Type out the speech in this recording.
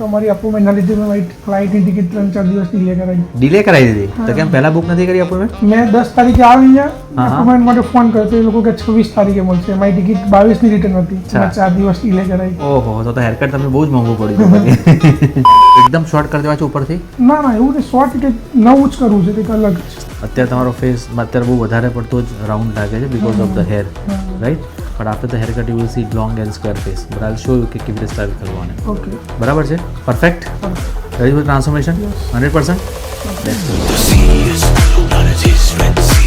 તમારી અપોઇન્ટમેન્ટ ના લીધે મેં ફ્લાઇટની ટિકિટ 3-4 દિવસ ડિલે કરાવી દીધી તો કેમ પહેલા બુક નથી કરી અપોઇન્ટમેન્ટ? મેં 10 તારીખે આવી ગયા અપોઇન્ટમેન્ટ માટે ફોન કર્યો તો એ લોકો કે 26 તારીખે મળશે. મારી ટિકિટ 22 ની રિટર્ન હતી, મેં 4 દિવસ ડિલે કરાવી. ઓહો, તો હેરકટ તમને બહુ જ મોંઘું પડ્યું. એકદમ શોર્ટ કરી દેવા છે ઉપરથી? ના એવું નહીં, શોર્ટ કે નવું જ કરવું છે, કંઈક અલગ છે. અત્યારે તમારો ફેસ અત્યારે બહુ વધારે પડતો જ રાઉન્ડ લાગે છે because of the hair, right? But after the hair cut you will see long and square face. But I will show you કે કેવી રીતે સ્ટાઇલ કરવાનું. ઓકે, બરાબર છે? Perfect? Ready for transformation? 100%? The sea is blue, none of his friends.